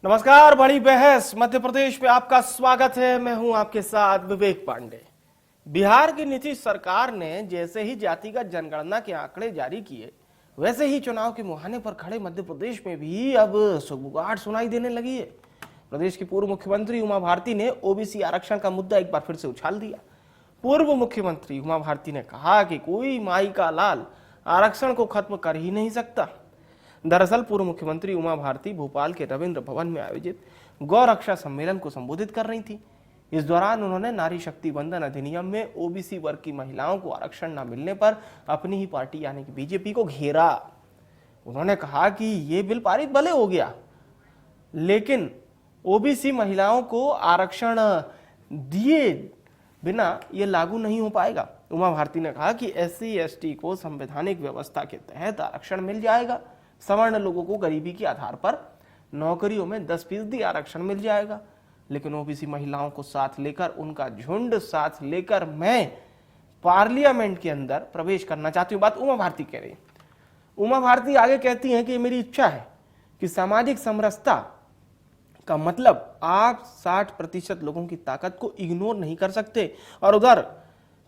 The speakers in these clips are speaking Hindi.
नमस्कार, बड़ी बहस मध्य प्रदेश में आपका स्वागत है। मैं हूं आपके साथ विवेक पांडे। बिहार की नीतीश सरकार ने जैसे ही जातिगत जनगणना के आंकड़े जारी किए, वैसे ही चुनाव के मुहाने पर खड़े मध्य प्रदेश में भी अब सुगबुगाहट सुनाई देने लगी है। प्रदेश की पूर्व मुख्यमंत्री उमा भारती ने ओबीसी आरक्षण का मुद्दा एक बार फिर से उछाल दिया। पूर्व मुख्यमंत्री उमा भारती ने कहा कि कोई माई का लाल आरक्षण को खत्म कर ही नहीं सकता। दरअसल पूर्व मुख्यमंत्री उमा भारती भोपाल के रविंद्र भवन में आयोजित गौ रक्षा सम्मेलन को संबोधित कर रही थी। इस दौरान उन्होंने नारी शक्ति बंधन अधिनियम में ओबीसी वर्ग की महिलाओं को आरक्षण न मिलने पर अपनी ही पार्टी यानी कि बीजेपी को घेरा। उन्होंने कहा कि ये बिल पारित भले हो गया, लेकिन ओबीसी महिलाओं को आरक्षण दिए बिना ये लागू नहीं हो पाएगा। उमा भारती ने कहा कि SC/ST को संवैधानिक व्यवस्था के तहत आरक्षण मिल जाएगा। सवर्ण लोगों को गरीबी के आधार पर नौकरियों में 10% आरक्षण मिल जाएगा, लेकिन ओबीसी महिलाओं को साथ लेकर, उनका झुंड साथ लेकर मैं पार्लियामेंट के अंदर प्रवेश करना चाहती हूं। बात उमा भारती कह रही है। उमा भारती आगे कहती हैं कि मेरी इच्छा है कि सामाजिक समरसता का मतलब आप 60% लोगों की ताकत को इग्नोर नहीं कर सकते। और उधर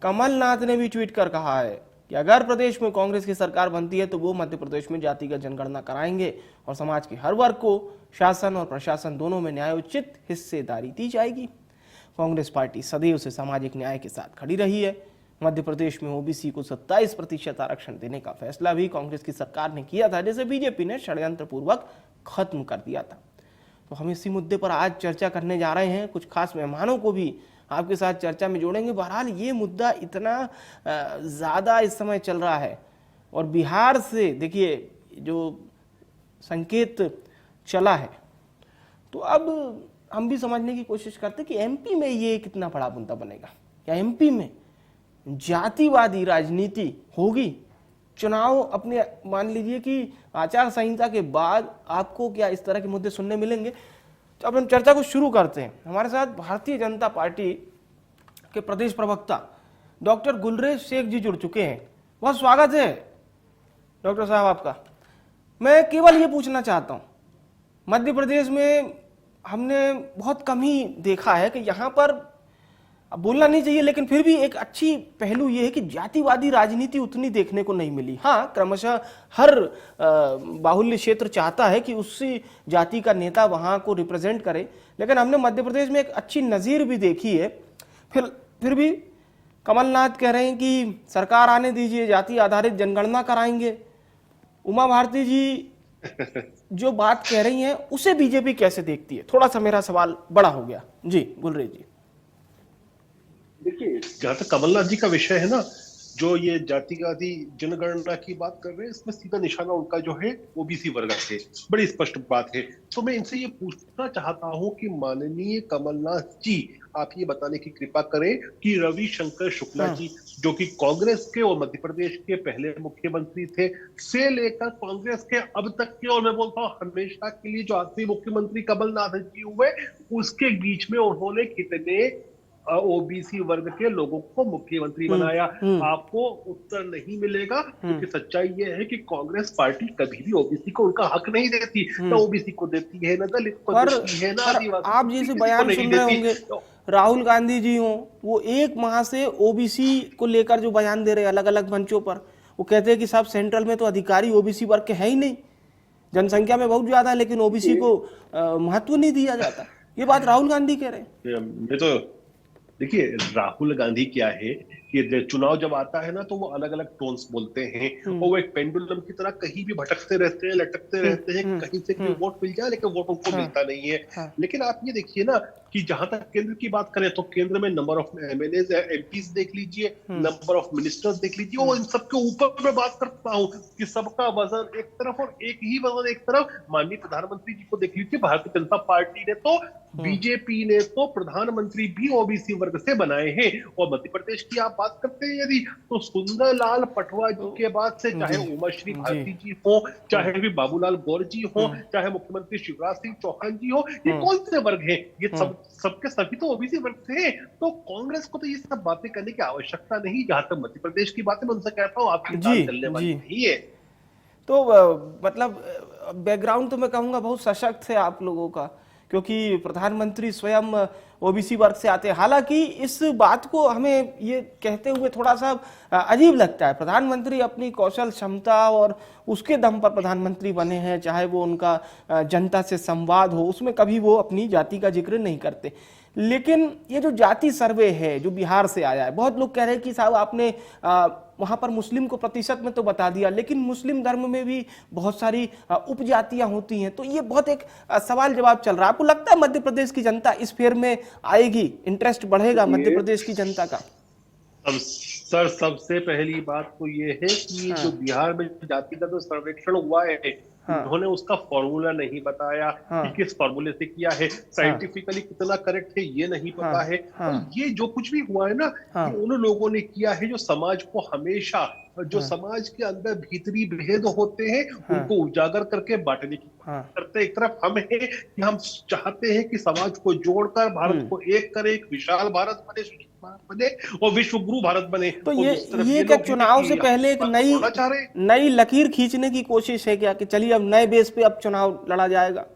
कमलनाथ ने भी ट्वीट कर कहा है कि अगर प्रदेश में कांग्रेस की सरकार बनती है तो वो मध्य प्रदेश में जातिगत जनगणना कराएंगे और समाज के हर वर्ग को शासन और प्रशासन दोनों में न्यायोचित हिस्सेदारी दी जाएगी। कांग्रेस पार्टी सदैव से सामाजिक न्याय के साथ खड़ी रही है। मध्य प्रदेश में ओबीसी को 27% आरक्षण देने का फैसला भी कांग्रेस की सरकार ने किया था, जिसे बीजेपी ने षड्यंत्र पूर्वक खत्म कर दिया था। तो हम इसी मुद्दे पर आज चर्चा करने जा रहे हैं। कुछ खास मेहमानों को भी आपके साथ चर्चा में जोड़ेंगे। बहरहाल ये मुद्दा इतना ज़्यादा इस समय चल रहा है और बिहार से देखिए जो संकेत चला है, तो अब हम भी समझने की कोशिश करते हैं कि एमपी में ये कितना बड़ा मुद्दा बनेगा। क्या एमपी में जातिवादी राजनीति होगी? चुनाव अपने मान लीजिए कि आचार संहिता के बाद आपको क्या इस तरह के मुद्दे सुनने मिलेंगे? तो अब हम चर्चा को शुरू करते हैं। हमारे साथ भारतीय जनता पार्टी के प्रदेश प्रवक्ता डॉक्टर गुलरेज शेख जी जुड़ चुके हैं। बहुत स्वागत है डॉक्टर साहब आपका। मैं केवल ये पूछना चाहता हूँ, मध्य प्रदेश में हमने बहुत कम ही देखा है कि यहाँ पर, अब बोलना नहीं चाहिए लेकिन फिर भी एक अच्छी पहलू ये है कि जातिवादी राजनीति उतनी देखने को नहीं मिली। हाँ, क्रमशः हर बाहुल्य क्षेत्र चाहता है कि उसी जाति का नेता वहां को रिप्रेजेंट करे, लेकिन हमने मध्य प्रदेश में एक अच्छी नज़ीर भी देखी है। फिर भी कमलनाथ कह रहे हैं कि सरकार आने दीजिए, जाति आधारित जनगणना कराएंगे। उमा भारती जी जो बात कह रही हैं उसे बीजेपी कैसे देखती है? थोड़ा सा मेरा सवाल बड़ा हो गया जी। गुलरेज जी, देखिए, जहां तक कमलनाथ जी का विषय है ना, जो ये जातिवादी जनगणना की बात कर रहे हैं, इसमें सीधा निशाना उनका जो है ओबीसी वर्ग से, बड़ी स्पष्ट बात है। तो मैं इनसे ये पूछना चाहता हूं कि माननीय कमलनाथ जी, आप ये बताने की कृपा करें कि रविशंकर शुक्ला जी, जो कि कांग्रेस के और मध्य प्रदेश के पहले मुख्यमंत्री थे, से लेकर कांग्रेस के अब तक के, और मैं बोलता हूँ हमेशा के लिए जो आखिरी मुख्यमंत्री कमलनाथ जी हुए, उसके बीच में उन्होंने कितने ओबीसी वर्ग के लोगों को मुख्यमंत्री बनाया? आपको उत्तर नहीं मिलेगा, क्योंकि सच्चाई ये है कि कांग्रेस पार्टी कभी भी ओबीसी को उनका हक नहीं देती। ना ओबीसी को देती है, ना दलित को देती है, ना आदिवासी। आप जैसे बयान सुन रहे होंगे राहुल गांधी जी हो, वो एक माह से ओबीसी को लेकर जो बयान दे रहे हैं अलग अलग मंचों पर, वो कहते हैं कि साहब सेंट्रल में तो अधिकारी ओबीसी वर्ग के है ही नहीं, जनसंख्या में बहुत ज्यादा है, लेकिन ओबीसी को महत्व नहीं दिया जाता। ये बात राहुल गांधी कह रहे हैं। मैं तो देखिए, राहुल गांधी क्या है कि चुनाव जब आता है ना, तो वो अलग अलग टोन्स बोलते हैं और वो एक पेंडुलम की तरह कहीं भी भटकते रहते हैं, लटकते रहते हैं। कहीं से भी वोट मिल जाए, लेकिन वोट उनको मिलता नहीं है। लेकिन आप ये देखिए ना कि जहां तक केंद्र की बात करें, तो केंद्र में नंबर ऑफ एमएलए एमपीज देख लीजिए, नंबर ऑफ मिनिस्टर्स देख लीजिए, और इन सबके ऊपर मैं बात करता हूं कि सबका वजन एक तरफ और एक ही वजन एक तरफ। माननीय प्रधानमंत्री जी को देख लीजिए, भारतीय जनता पार्टी ने तो, बीजेपी ने तो प्रधानमंत्री भी ओबीसी वर्ग से बनाए हैं। और मध्य प्रदेश की आप बात करते हैं यदि, तो सुंदरलाल पटवा जी के बाद से चाहे उमाश्री भारती जी हो, चाहे भी बाबूलाल गौर जी हो, चाहे मुख्यमंत्री शिवराज सिंह चौहान जी हो, ये कौन से वर्ग हैं? ये सबके सभी तो ओबीसी वर्ग से हैं। तो कांग्रेस को तो ये सब बातें करने की आवश्यकता नहीं। जहां तक मध्य प्रदेश की बात है, मैं उनसे कहता हूँ आपकी बात चलने वाली नहीं है। तो मतलब बैकग्राउंड तो मैं कहूँगा बहुत सशक्त है आप लोगों का, क्योंकि प्रधानमंत्री स्वयं ओबीसी वर्ग से आते हैं। हालांकि इस बात को हमें ये कहते हुए थोड़ा सा अजीब लगता है। प्रधानमंत्री अपनी कौशल क्षमता और उसके दम पर प्रधानमंत्री बने हैं, चाहे वो उनका जनता से संवाद हो, उसमें कभी वो अपनी जाति का जिक्र नहीं करते। लेकिन ये जो जाति सर्वे है जो बिहार से आया है, बहुत लोग कह रहे हैं कि साहब आपने वहां पर मुस्लिम को प्रतिशत में तो बता दिया, लेकिन मुस्लिम धर्म में भी बहुत सारी उपजातियां होती हैं। तो ये बहुत एक सवाल जवाब चल रहा है। आपको लगता है मध्य प्रदेश की जनता इस फेर में आएगी, इंटरेस्ट बढ़ेगा मध्य प्रदेश की जनता का? सर, सबसे पहली बात तो ये है कि जो बिहार में जाति का जो सर्वेक्षण हुआ है, उन्होंने उसका फॉर्मूला नहीं बताया कि किस फॉर्मूले से किया है, साइंटिफिकली कितना करेक्ट है ये नहीं पता है। और ये जो कुछ भी हुआ है ना, कि उन लोगों ने किया है जो समाज को हमेशा, जो समाज के अंदर भीतरी भेद होते हैं उनको उजागर करके बांटने की करते। एक तरफ हम है कि हम चाहते हैं कि समाज को जोड़कर भारत को एक करे, एक विशाल भारत बने, सुखी भारत बने और विश्व गुरु भारत बने। तो ये क्या चुनाव से पहले एक नई लकीर खींचने की कोशिश है क्या, कि चलिए अब नए बेस पे अब चुनाव लड़ा जाएगा?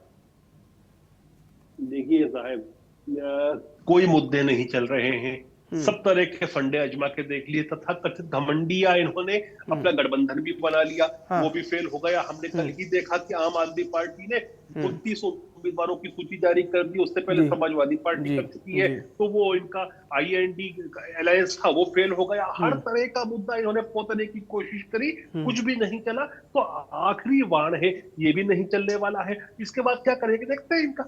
देखिए साहब, कोई मुद्दे नहीं चल रहे हैं, सब तरह के फंडे अजमा के देख लिए, तथा कथित घमंडिया इन्होंने अपना गठबंधन भी बना लिया, वो भी फेल हो गया। हमने कल ही देखा कि आम आदमी पार्टी ने 29 उम्मीदवारों की सूची जारी कर दी, उससे पहले समाजवादी पार्टी कर चुकी है, तो वो इनका IND अलायंस था वो फेल हो गया। हर तरह का मुद्दा इन्होंने पोतने की कोशिश करी, कुछ भी नहीं चला। तो आखिरी वार है, ये भी नहीं चलने वाला है, इसके बाद क्या करेंगे देखते हैं इनका।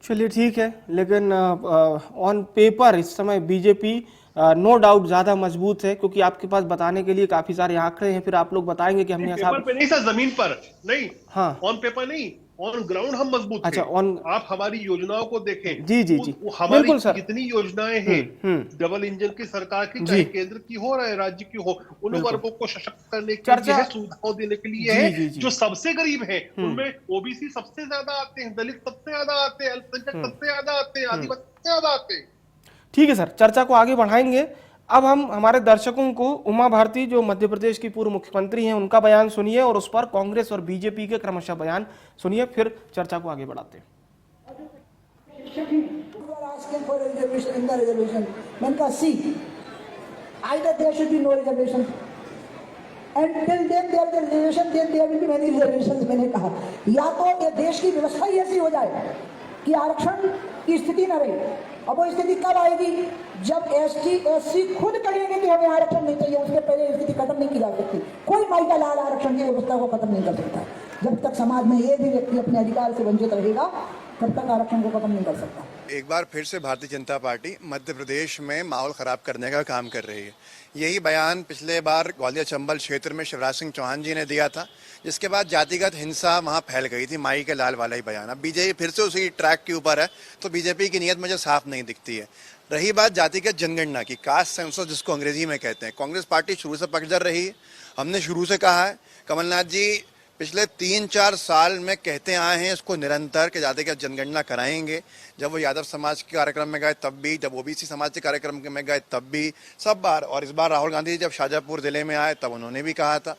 चलिए ठीक है, लेकिन ऑन पेपर इस समय बीजेपी नो डाउट ज्यादा मजबूत है, क्योंकि आपके पास बताने के लिए काफी सारे आंकड़े हैं। फिर आप लोग बताएंगे कि हमने पेपर पे नहीं सर, जमीन पर नहीं। हाँ, ऑन पेपर नहीं, ऑन ग्राउंड हम मजबूत अच्छा, हैं। आप हमारी योजनाओं को देखें। जी जी जी, हमारी जितनी योजनाएं हैं डबल इंजन की सरकार की, चाहे केंद्र की हो या राज्य की हो, उन वर्गों को सशक्त करने के लिए है, सुविधाओं देने के लिए है। जो सबसे गरीब है उनमें ओबीसी सबसे ज्यादा आते हैं, दलित सबसे ज्यादा आते हैं, अल्पसंख्यक सबसे ज्यादा आते हैं, आदिवासी सबसे ज्यादा आते हैं। ठीक है सर, चर्चा को आगे बढ़ाएंगे। अब हम हमारे दर्शकों को उमा भारती, जो मध्य प्रदेश की पूर्व मुख्यमंत्री हैं, उनका बयान सुनिए और उस पर कांग्रेस और बीजेपी के क्रमशः बयान सुनिए, फिर चर्चा को आगे बढ़ाते हैं। मैंने कहा या तो ये देश की व्यवस्था ही ऐसी हो जाए कि आरक्षण की स्थिति न रहे। अब वो स्थिति कब आएगी? जब ST SC खुद कहेंगे कि हमें आरक्षण नहीं चाहिए, उसके पहले स्थिति खत्म नहीं की जा सकती। कोई माई का लाल आरक्षण की व्यवस्था को खत्म नहीं कर सकता। जब तक समाज में एक भी व्यक्ति अपने अधिकार से वंचित रहेगा, तब तक आरक्षण को खत्म नहीं कर सकता। एक बार फिर से भारतीय जनता पार्टी मध्य प्रदेश में माहौल खराब करने का काम कर रही है। यही बयान पिछले बार ग्वालियर चंबल क्षेत्र में शिवराज सिंह चौहान जी ने दिया था, जिसके बाद जातिगत हिंसा वहां फैल गई थी। माई के लाल वाला ही बयान। अब बीजेपी फिर से उसी ट्रैक के ऊपर है, तो बीजेपी की नीयत मुझे साफ नहीं दिखती है। रही बात जातिगत जनगणना की, कास्ट सेंसस जिसको अंग्रेजी में कहते हैं, कांग्रेस पार्टी शुरू से पक्षधर रही है। हमने शुरू से कहा है, कमलनाथ जी पिछले 3-4 साल में कहते आए हैं इसको निरंतर कि जातिगत जनगणना कराएंगे। जब वो यादव समाज के कार्यक्रम में गए तब भी, जब ओबीसी समाज के कार्यक्रम में गए तब भी, सब बार। और इस बार राहुल गांधी जी जब शाहजहांपुर जिले में आए तब उन्होंने भी कहा था।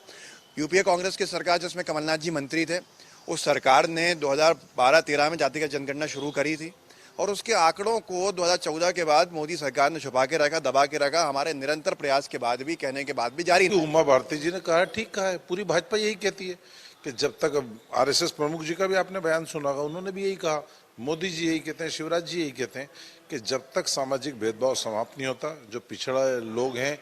यूपीए कांग्रेस की सरकार जिसमें कमलनाथ जी मंत्री थे, उस सरकार ने 2012-13 में जातिगत जनगणना शुरू करी थी और उसके आंकड़ों को 2014 के बाद मोदी सरकार ने छुपा के रखा, दबा के रखा। हमारे निरंतर प्रयास के बाद भी, कहने के बाद भी जारी। उमा भारती जी ने कहा, ठीक कहा है, पूरी भाजपा यही कहती है कि जब तक, RSS प्रमुख जी का भी आपने बयान सुना होगा, उन्होंने भी यही कहा, मोदी जी यही कहते हैं, शिवराज जी यही कहते हैं कि जब तक सामाजिक भेदभाव समाप्त नहीं होता, जो पिछड़ा लोग हैं,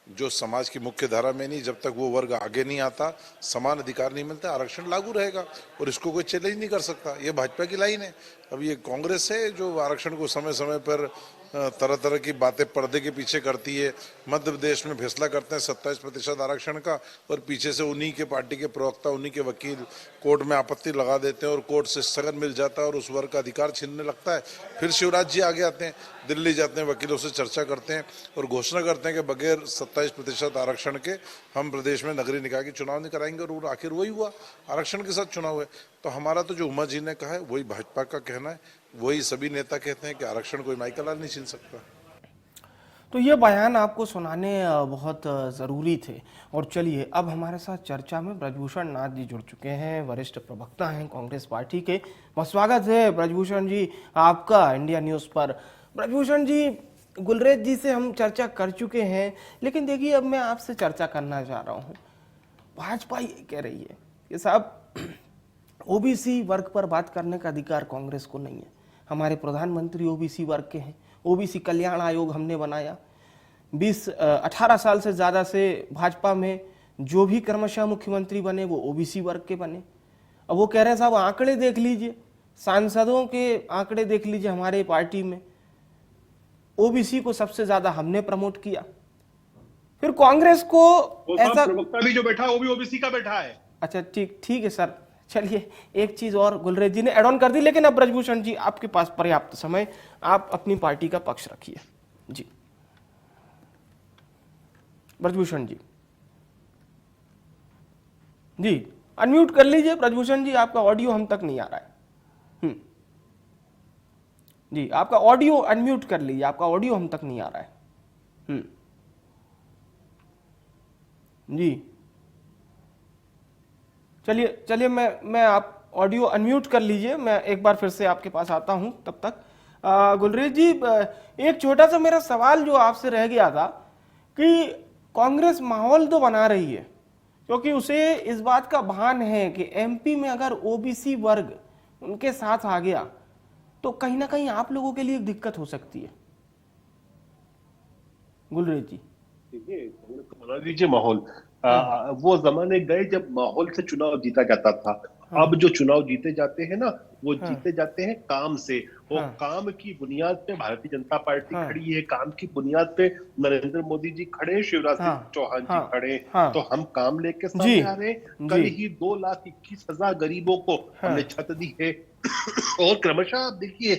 जो समाज की मुख्य धारा में नहीं, जब तक वो वर्ग आगे नहीं आता, समान अधिकार नहीं मिलता, आरक्षण लागू रहेगा और इसको कोई चैलेंज नहीं कर सकता। ये भाजपा की लाइन है। अब ये कांग्रेस है जो आरक्षण को समय समय पर तरह तरह की बातें पर्दे के पीछे करती है। मध्य प्रदेश में फैसला करते हैं 27% आरक्षण का और पीछे से उन्हीं के पार्टी के प्रवक्ता, उन्हीं के वकील कोर्ट में आपत्ति लगा देते हैं और कोर्ट से स्थगन मिल जाता है और उस वर्ग का अधिकार छीनने लगता है। फिर शिवराज जी आगे आते हैं, दिल्ली जाते हैं, वकीलों से चर्चा करते हैं और घोषणा करते हैं कि बगैर 27% आरक्षण के हम प्रदेश में नगरीय निकाय के चुनाव नहीं कराएंगे। और आखिर वही हुआ, आरक्षण के साथ चुनाव है। तो हमारा तो जो उमा जी ने कहा है वही भाजपा का कहना है, वही सभी नेता कहते हैं कि आरक्षण कोई माई का लाल नहीं छीन सकता। तो ये बयान आपको सुनाने बहुत ज़रूरी थे। और चलिए अब हमारे साथ चर्चा में ब्रजभूषण नाथ जी जुड़ चुके हैं, वरिष्ठ प्रवक्ता हैं कांग्रेस पार्टी के। बहुत स्वागत है ब्रजभूषण जी आपका इंडिया न्यूज़ पर। ब्रजभूषण जी, गुलरेज जी से हम चर्चा कर चुके हैं, लेकिन देखिए अब मैं आपसे चर्चा करना चाह रहा हूँ। भाजपा ये कह रही है कि साहब ओबीसी वर्ग पर बात करने का अधिकार कांग्रेस को नहीं है, हमारे प्रधानमंत्री ओबीसी वर्ग के हैं, ओबीसी कल्याण आयोग हमने बनाया, 18 साल से ज़्यादा से भाजपा में जो भी क्रमशः मुख्यमंत्री बने वो ओबीसी वर्ग के बने। अब वो कह रहे हैं साहब आंकड़े देख लीजिए, सांसदों के आंकड़े देख लीजिए, हमारे पार्टी में ओबीसी को सबसे ज्यादा हमने प्रमोट किया। फिर कांग्रेस को ऐसा प्रवक्ता भी जो बैठा है वो भी ओबीसी का बैठा है। अच्छा ठीक है सर, चलिए एक चीज और गुलरेज जी ने एड ऑन कर दी, लेकिन अब ब्रजभूषण जी आपके पास पर्याप्त समय, आप अपनी पार्टी का पक्ष रखिए। जी ब्रजभूषण जी अनम्यूट कर लीजिए। ब्रजभूषण जी आपका ऑडियो हम तक नहीं आ रहा है। जी आपका ऑडियो अनम्यूट कर लीजिए, आपका ऑडियो हम तक नहीं आ रहा है। जी चलिए मैं आप ऑडियो अनम्यूट कर लीजिए, मैं एक बार फिर से आपके पास आता हूं। तब तक गुलरेज जी, एक छोटा सा मेरा सवाल जो आपसे रह गया था कि कांग्रेस माहौल तो बना रही है, क्योंकि उसे इस बात का भान है कि एमपी में अगर ओबीसी वर्ग उनके साथ आ गया तो कहीं ना कहीं आप लोगों के लिए दिक्कत हो सकती है। गुलरेज जी देखिए, बना दीजिए माहौल। वो जमाने गए जब माहौल से चुनाव जीता जाता था। अब जो चुनाव जीते जाते हैं ना, वो जीते जाते हैं काम से। वो काम की बुनियाद पे भारतीय जनता पार्टी खड़ी है, काम की बुनियाद पे नरेंद्र मोदी जी खड़े, शिवराज सिंह चौहान जी खड़े। तो हम काम लेके सामने आ रहे हैं। कल ही 2,21,000 गरीबों को हमने छत दी है। और क्रमशः आप देखिए,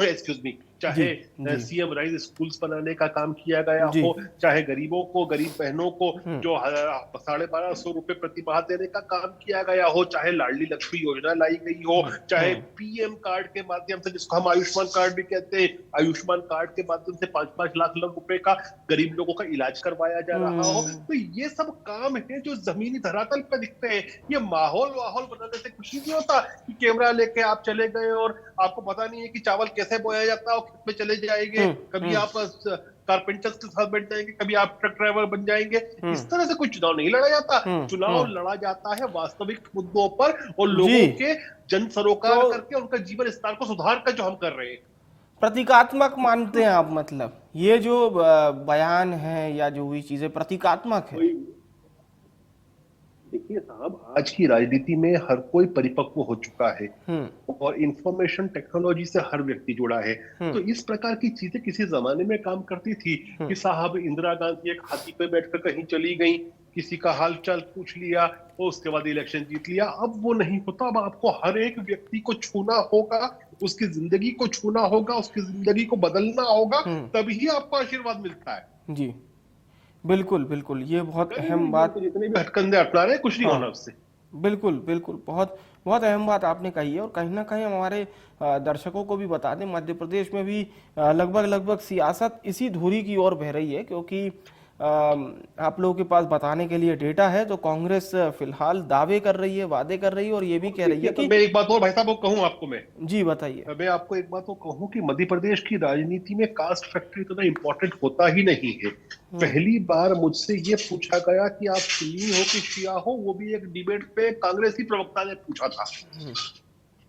एक्सक्यूज मी, चाहे सीएम राइज स्कूल्स बनाने का काम किया गया हो, चाहे गरीबों को, गरीब बहनों को जो 1250 रुपए प्रति माह देने का काम किया गया हो, चाहे लाडली लक्ष्मी योजना लाई गई हो, चाहे पीएम कार्ड के माध्यम से, जिसको हम आयुष्मान कार्ड भी कहते हैं, आयुष्मान कार्ड के माध्यम से 5-5 लाख रुपए का गरीब लोगों का इलाज करवाया जा रहा हो। तो ये सब काम है जो जमीनी धरातल पर दिखते हैं। ये माहौल बनाने से कुछ नहीं होता कि कैमरा लेके आप चले गए और आपको पता नहीं है कि चावल कैसे बोया जाता है, खेत में चले जाएंगे, कभी आप कारपेंटर्स के साथ बैठ जाएंगे, कभी आप ट्रक ड्राइवर बन जाएंगे। इस तरह से कोई चुनाव नहीं लड़ा जाता। चुनाव लड़ा जाता है वास्तविक मुद्दों पर और लोगों के जन सरोकार करके उनका जीवन स्तर को सुधार कर, जो हम कर रहे हैं। प्रतीकात्मक मानते हैं आप, मतलब ये जो बयान है या जो भी चीजें प्रतीकात्मक है? देखिए साहब, आज की राजनीति में हर कोई परिपक्व हो चुका है और इंफॉर्मेशन टेक्नोलॉजी से हर व्यक्ति जुड़ा है। तो इस प्रकार की चीजें किसी जमाने में काम करती थी कि साहब इंदिरा गांधी एक हाथी पे बैठकर कहीं चली गई, किसी का हाल चाल पूछ लिया और उसके बाद इलेक्शन जीत लिया। अब वो नहीं होता। अब आपको हर एक व्यक्ति को छूना होगा, उसकी जिंदगी को छूना होगा, उसकी जिंदगी को बदलना होगा, तभी आपको आशीर्वाद मिलता है। जी बिल्कुल, ये बहुत अहम बात। जितने भी हटकंडे अपना रहे, कुछ नहीं होना उससे। बिल्कुल बहुत अहम बात आपने कही है। और कहीं ना कहीं हमारे दर्शकों को भी बता दें, मध्य प्रदेश में भी लगभग सियासत इसी धुरी की ओर बह रही है, क्योंकि आप लोगों के पास बताने के लिए डेटा है। तो कांग्रेस फिलहाल दावे कर रही है, वादे कर रही है और ये भी कह रही है कि मैं एक बात और भाई साहब कहूं आपको, जी बताइए। मैं आपको एक बात और कहूं कि मध्य प्रदेश की राजनीति में कास्ट फैक्टर इतना इंपॉर्टेंट होता ही नहीं है। पहली बार मुझसे ये पूछा गया कि आप सुन्नी हो कि शिया हो, वो भी एक डिबेट पे कांग्रेस की प्रवक्ता ने पूछा था।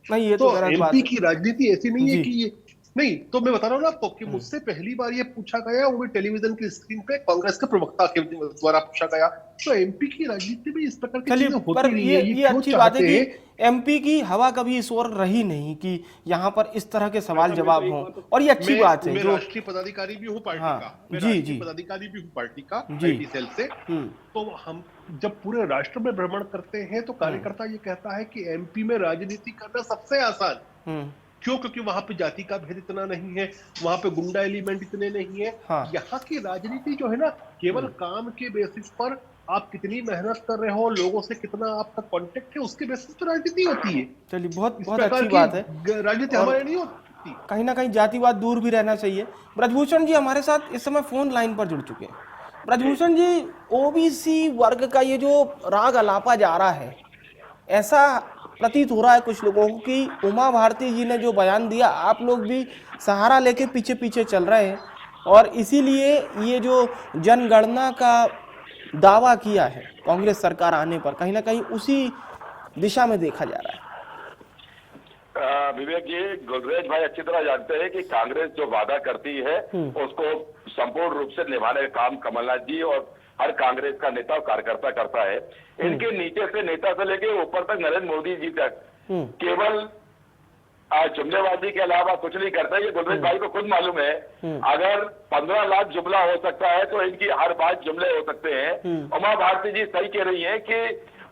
नहीं, ये तो एमपी की राजनीति ऐसी नहीं है कि ये नहीं, तो मैं बता रहा हूँ ना आपको कि मुझसे पहली बार ये पूछा गया, वो भी टेलीविजन की स्क्रीन पे कांग्रेस के प्रवक्ता के द्वारा पूछा गया। तो एमपी की राजनीति में इस प्रकार की चीजें होती नहीं है। ये अच्छी बात है कि एमपी की हवा कभी इस ओर रही नहीं कि यहाँ पर इस तरह के सवाल जवाब हों, और ये अच्छी बात है। मैं राष्ट्रीय पदाधिकारी भी हूँ पार्टी का, मैं राष्ट्रीय पदाधिकारी भी हूँ पार्टी का, आईटी सेल से। तो हम जब पूरे राष्ट्र में भ्रमण करते हैं तो कार्यकर्ता ये कहता है कि एमपी में राजनीति करना सबसे आसान। क्यों? क्योंकि वहां पे जाति का भेद इतना नहीं है, वहां पे गुंडा एलिमेंट इतने नहीं है। यहाँ की राजनीति जो है ना, केवल काम के बेसिस पर आप कितनी मेहनत कर रहे हो, लोगों से कितना आपका कांटेक्ट है, उसके बेसिस पर राजनीति होती है। चलिए बहुत अच्छी बात है। राजनीति हमारे नहीं होती। सकती। कहीं ना कहीं जातिवाद दूर भी रहना चाहिए। ब्रजभूषण जी हमारे साथ इस समय फोन लाइन पर जुड़ चुके हैं। ब्रजभूषण जी, ओबीसी वर्ग का ये जो राग अलापा जा रहा है, ऐसा प्रतीत हो रहा है कुछ लोगों को कि उमा भारती जी ने जो बयान दिया, आप लोग भी सहारा लेके पीछे पीछे चल रहे हैं और इसीलिए ये जो जनगणना का दावा किया है कांग्रेस सरकार आने पर, कहीं ना कहीं उसी दिशा में देखा जा रहा है। विवेक जी, गुलरेज भाई अच्छी तरह जानते हैं कि कांग्रेस जो वादा करती है उसको संपूर्ण रूप से निभाने का काम कमलनाथ जी और हर कांग्रेस का नेता और कार्यकर्ता करता है। इनके नीचे से नेता से लेके ऊपर तक नरेंद्र मोदी जी तक केवल जुमलेबाजी के अलावा कुछ नहीं करता। ये गुलरेज भाई को खुद मालूम है। अगर 15 लाख जुमला हो सकता है तो इनकी हर बात जुमले हो सकते हैं। उमा भारती जी सही कह रही है कि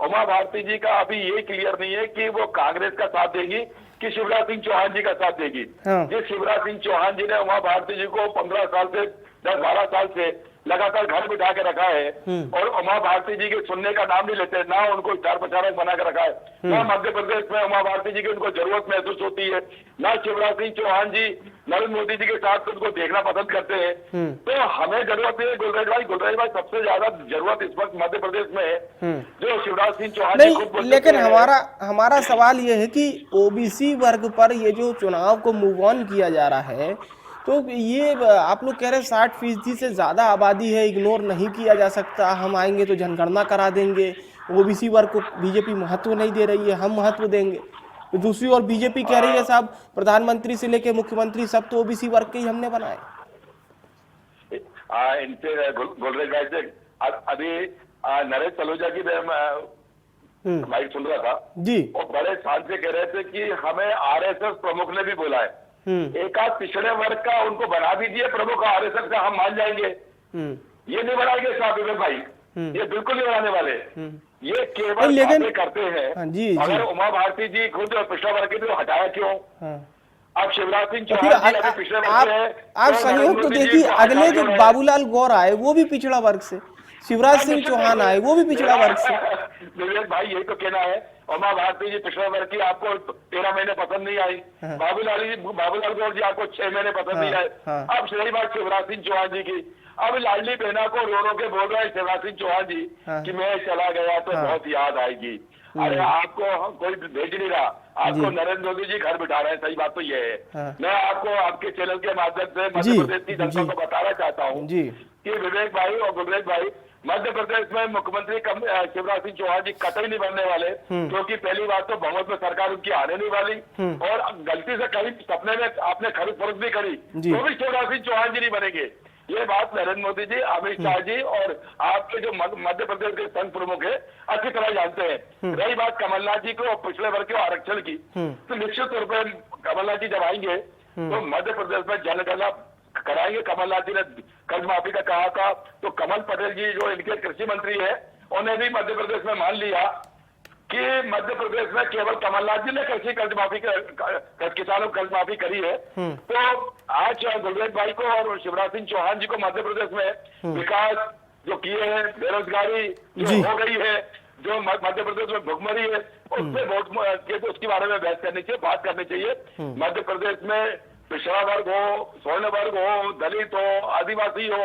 उमा भारती जी का अभी ये क्लियर नहीं है कि वो कांग्रेस का साथ देंगी कि शिवराज सिंह चौहान जी का साथ देगी। जिस शिवराज सिंह चौहान जी ने उमा भारती जी को 15 साल से 10-12 साल से लगातार घर बिठा के रखा है और उमा भारती जी के सुनने का नाम नहीं लेते, ना उनको स्टार प्रचारक बना के रखा है, ना मध्य प्रदेश में उमा भारती जी की उनको जरूरत महसूस होती है, ना शिवराज सिंह चौहान जी नरेंद्र मोदी जी के साथ उनको देखना पसंद करते हैं। तो हमें जरूरत है गुलरेज भाई सबसे ज्यादा जरूरत इस वक्त मध्य प्रदेश में है जो शिवराज सिंह चौहान जी खुद नहीं, लेकिन हमारा सवाल ये है कि ओबीसी वर्ग पर ये जो चुनाव को मूव ऑन किया जा रहा है, तो ये आप लोग कह रहे हैं 60% से ज्यादा आबादी है, इग्नोर नहीं किया जा सकता, हम आएंगे तो जनगणना करा देंगे, ओबीसी वर्ग को बीजेपी महत्व नहीं दे रही है, हम महत्व देंगे। तो दूसरी ओर बीजेपी कह रही है साहब प्रधानमंत्री से लेके मुख्यमंत्री सब तो ओबीसी वर्ग के ही हमने बनाए। इनसे गुलरेज भाई से अभी नरेश सलूजा की भाई सुन रहा था जी, वो बड़े शान से कह रहे थे कि हमें आरएसएस प्रमुख ने भी बोला है, एक आध पिछड़े वर्ग का उनको बना दीजिए प्रमुख आरएसएस का, हम मान जाएंगे। ये नहीं बनाएंगे साहब विवेक भाई, ये बिल्कुल नहीं बनाने वाले, ये केवल बातें करते हैं। जी, अगर उमा भारती जी खुद पिछड़ा वर्ग के तो हटाया क्यों? अब शिवराज सिंह चौहान जी पिछड़े वर्ग से है, आप सहयोग तो देखिए, अगले जो बाबूलाल गौर आए वो भी पिछड़ा वर्ग से, शिवराज सिंह चौहान आए वो भी पिछड़ा वर्ग से। विवेक भाई यही तो कहना है, उमा भारती जी पिछड़ा वर्ग की आपको 13 महीने पसंद नहीं आई, बाबूलाल गौर जी आपको 6 महीने पसंद नहीं आए। अब सही बात शिवराज सिंह चौहान जी की, अब लाडली बहना को रो रो के बोल रहा है शिवराज सिंह चौहान जी कि मैं चला गया तो बहुत याद आएगी। अरे आपको कोई भेज नहीं रहा, आपको नरेंद्र मोदी जी घर बिठा रहे हैं, सही बात तो ये है। मैं आपको आपके चैनल के माध्यम से मध्य प्रदेश की जनता को बताना चाहता हूँ कि विवेक भाई और गुलरेज भाई, मध्य प्रदेश में मुख्यमंत्री शिवराज सिंह चौहान जी कतई नहीं बनने वाले, क्योंकि पहली बात तो बहुमत में सरकार उनकी आने नहीं वाली, और गलती से कहीं सपने में आपने खरीद फरोख्त भी करी तो भी शिवराज सिंह चौहान जी नहीं बनेंगे। ये बात नरेंद्र मोदी जी, अमित शाह जी और आपके जो मध्य प्रदेश के संघ प्रमुख है अच्छी तरह जानते हैं। रही बात कमलनाथ जी को और पिछड़े वर्ग के आरक्षण की, तो निश्चित तौर पर कमलनाथ जी जब आएंगे तो मध्य प्रदेश में जनगणना कराएंगे। कमलनाथ जी ने कर्ज माफी का कहा था, तो कमल पटेल जी जो इनके कृषि मंत्री है उन्हें भी मध्य प्रदेश में मान लिया कि मध्य प्रदेश में केवल कमलनाथ जी ने कृषि कर्ज माफी किसानों को कर्ज माफी करी है। तो आज गुलरेज भाई को और शिवराज सिंह चौहान जी को मध्य प्रदेश में विकास जो किए हैं, बेरोजगारी जो हो गई है, जो मध्य प्रदेश में भुखमरी है, उससे वोट उसके बारे में बहस करनी चाहिए, बात करनी चाहिए। मध्य प्रदेश में पिछड़ा वर्ग हो, स्वर्ण वर्ग हो, दलित हो, आदिवासी हो,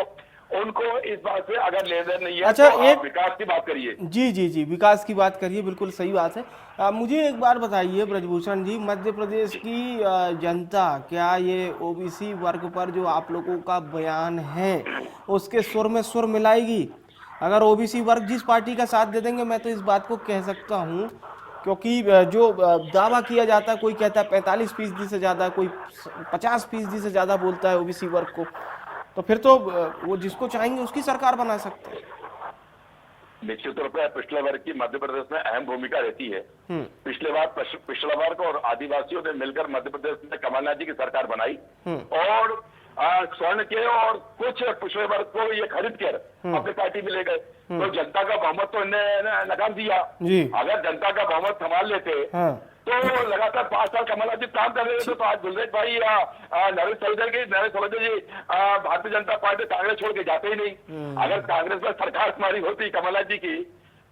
उनको इस बात से अगर लेन देन नहीं है। अच्छा, तो एक विकास की बात करिए। जी, विकास की बात करिए, बिल्कुल सही बात है। मुझे एक बार बताइए ब्रजभूषण जी, मध्य प्रदेश की जनता क्या ये ओबीसी वर्ग पर जो आप लोगों का बयान है उसके सुर में सुर मिलाएगी? अगर ओबीसी वर्ग जिस पार्टी का साथ दे देंगे, मैं तो इस बात को कह सकता हूँ, क्योंकि जो दावा किया जाता है, कोई कहता है 45% से ज्यादा, कोई 50% से ज्यादा बोलता है ओबीसी वर्ग को, तो फिर तो वो जिसको चाहेंगे उसकी सरकार बना सकते हैं। निश्चित तौर पर पिछड़े वर्ग की मध्य प्रदेश में अहम भूमिका रहती है। पिछले बार पिछड़ा वर्ग और आदिवासियों ने मिलकर मध्य प्रदेश में कमलनाथ जी की सरकार बनाई और स्वर्ण के और कुछ पिछड़े वर्ग को ये खरीद कर अपनी पार्टी में ले गए, तो जनता का बहुमत तो इन्हें लगाम दिया। अगर जनता का बहुमत संभाल लेते तो लगातार 5 साल कमलनाथ जी काम कर रहे थे, तो आज गुलरेज भाई नरेश सलूजा जी भारतीय जनता पार्टी कांग्रेस छोड़ के जाते ही नहीं। अगर कांग्रेस में सरकार हमारी होती कमलनाथ जी की,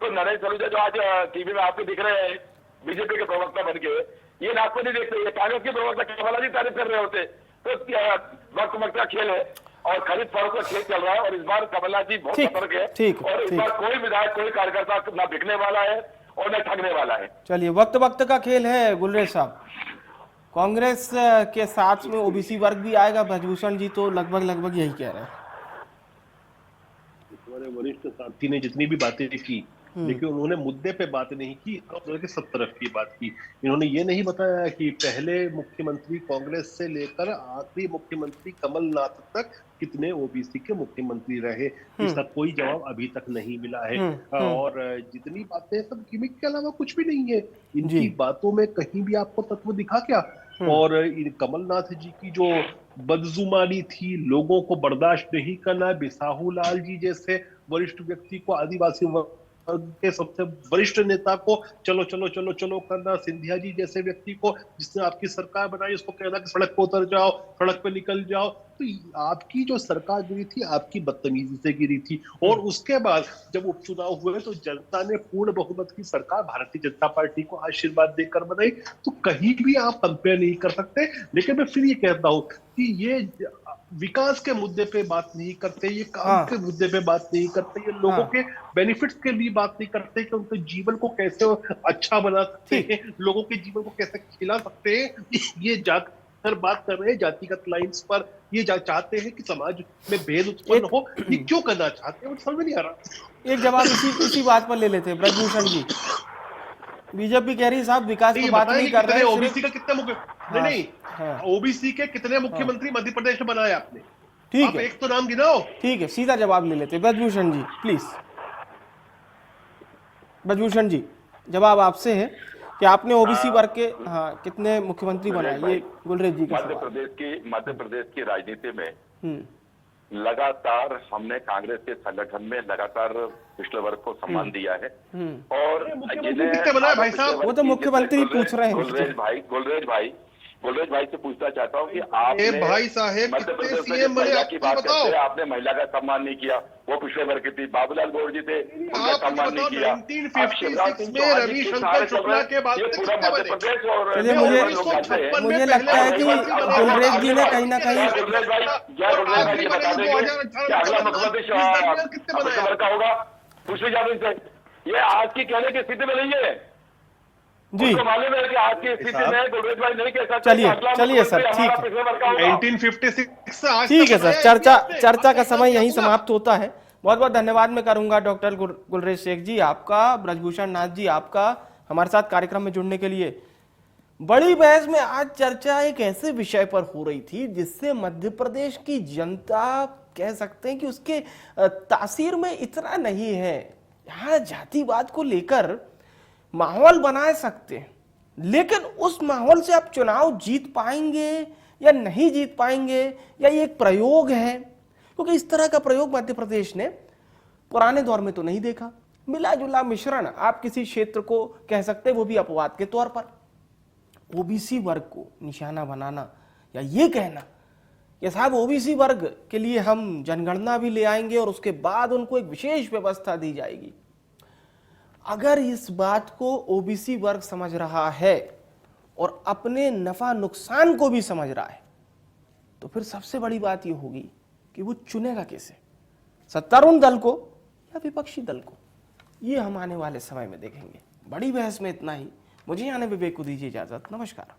तो नरेश सलूजा जो आज टीवी में आपको दिख रहे हैं बीजेपी के प्रवक्ता बन के, ये नाक को नहीं देखते, ये कांग्रेस के प्रवक्ता केवल जी तारीफ कर रहे होते। तो वक्त वक्त का खेल है और खरीद फरोख्त का खेल चल रहा है, और इस बार कमलनाथ जी बहुत सतर्क है, और इस बार कोई विधायक कोई कार्यकर्ता न बिकने वाला है और न ठगने वाला है। चलिए, वक्त वक्त का खेल है गुलरेज साहब। कांग्रेस के साथ में ओबीसी वर्ग भी आएगा, ब्रजभूषण जी तो लगभग यही कह रहे हैं। हमारे वरिष्ठ साथी ने जितनी भी बातें की, लेकिन उन्होंने मुद्दे पे बात नहीं की, के सब तरफ की बात की। इन्होंने ये नहीं बताया कि पहले मुख्यमंत्री कांग्रेस से लेकर आखिरी मुख्यमंत्री कमलनाथ तक कितने ओबीसी के मुख्यमंत्री रहे, इसका कोई जवाब अभी तक नहीं मिला है। और जितनी बातें सब गिमिक के अलावा कुछ भी नहीं है। इनकी बातों में कहीं भी आपको तत्व दिखा क्या? और कमलनाथ जी की जो बदजुबानी थी, लोगों को बर्दाश्त नहीं करना, बिसाहू लाल जी जैसे वरिष्ठ व्यक्ति को, आदिवासी के सबसे वरिष्ठ नेता को चलो चलो चलो चलो करना, सिंधिया जी जैसे व्यक्ति को जिसने आपकी सरकार बनाई उसको कहना कि सड़क पे उतर जाओ, सड़क पे निकल जाओ। तो आपकी जो सरकार गिरी थी आपकी बदतमीजी से गिरी थी। और उसके बाद जब उपचुनाव हुए तो जनता ने पूर्ण बहुमत की सरकार भारतीय जनता पार्टी को आशीर्वाद देकर बनाई। तो कहीं भी आप कंपेयर नहीं कर सकते। लेकिन मैं फिर ये कहता हूं कि ये विकास के मुद्दे पे बात नहीं करते, ये काम के मुद्दे पे बात नहीं करते, ये लोगों के बेनिफिट्स के लिए बात नहीं करते कि उनके जीवन को कैसे अच्छा बना सकते हैं, लोगों के जीवन को कैसे खिला सकते हैं। ये जाकर बात कर रहे हैं जातिगत लाइंस पर। ये चाहते हैं कि समाज में भेद उत्पन्न हो। ये क्यों करना चाहते हैं वो समझ नहीं आ रहा। एक जवाब इसी बात पर ले लेते हैं ब्रजभूषण जी। बीजेपी कह रही है साहब विकास की बात नहीं कर रहे हैं। ओबीसी का कितने नहीं ओबीसी के कितने मुख्यमंत्री मध्य प्रदेश में बनाए आपने? ठीक है, एक तो नाम गिनाओ। ठीक है, सीधा जवाब ले लेते हैं ब्रजभूषण जी प्लीज। ब्रजभूषण जी, जवाब आपसे है कि आपने ओबीसी वर्ग के कितने मुख्यमंत्री बनाए? ये गुलरेज जी का सवाल। मध्य प्रदेश की राजनीति में लगातार हमने कांग्रेस के संगठन में लगातार पिछले वर्ग को सम्मान दिया है। और कितने बनाए भाई साहब? वो तो मुख्यमंत्री पूछ रहे हैं। गुलरेज भाई से पूछना चाहता हूँ कि आपने भाई साहब मध्य प्रदेश में महिला की बात करते हैं, आपने महिला का सम्मान नहीं किया। वो पिछले वर्ग की थी, बाबूलाल गौर जी थे, उनका सम्मान नहीं किया। रविशंकर शुक्ला के बाद पूरा मध्य प्रदेश और मुझे लगता है कि गुलरेज जी ने कहीं ना कहीं गुलरेज भाई ये बता देंगे कि अगला मुख्यमंत्री पिछले वर्ग का होगा। पूछे जाने से ये आज की कहने की स्थिति में नहीं है जी। मालूम है कि आज की स्थिति में गुलरेज भाई नहीं कह सकते। चलिए सर, ठीक है, 1956 ठीक है सर। चर्चा का समय यहीं समाप्त होता है। बहुत बहुत धन्यवाद मैं करूंगा डॉक्टर गुलरेज शेख जी आपका, ब्रजभूषण नाथ जी आपका, हमारे साथ कार्यक्रम में जुड़ने के लिए। बड़ी बहस में आज चर्चा एक ऐसे विषय पर हो रही थी जिससे मध्य प्रदेश की जनता कह सकते हैं कि उसके तासीर में इतना नहीं है। यहाँ जातिवाद को लेकर माहौल बना सकते हैं, लेकिन उस माहौल से आप चुनाव जीत पाएंगे या नहीं जीत पाएंगे, या ये एक प्रयोग है? क्योंकि इस तरह का प्रयोग मध्य प्रदेश ने पुराने दौर में तो नहीं देखा। मिला जुला मिश्रण आप किसी क्षेत्र को कह सकते हैं, वो भी अपवाद के तौर पर। ओबीसी वर्ग को निशाना बनाना या ये कहना कि साहब ओबीसी वर्ग के लिए हम जनगणना भी ले आएंगे और उसके बाद उनको एक विशेष व्यवस्था दी जाएगी। अगर इस बात को ओबीसी वर्ग समझ रहा है और अपने नफा नुकसान को भी समझ रहा है, तो फिर सबसे बड़ी बात यह होगी कि वो चुनेगा कैसे, सत्तारूढ़ दल को या विपक्षी दल को। ये हम आने वाले समय में देखेंगे। बड़ी बहस में इतना ही। मुझे आने विवेक को दीजिए इजाजत। नमस्कार।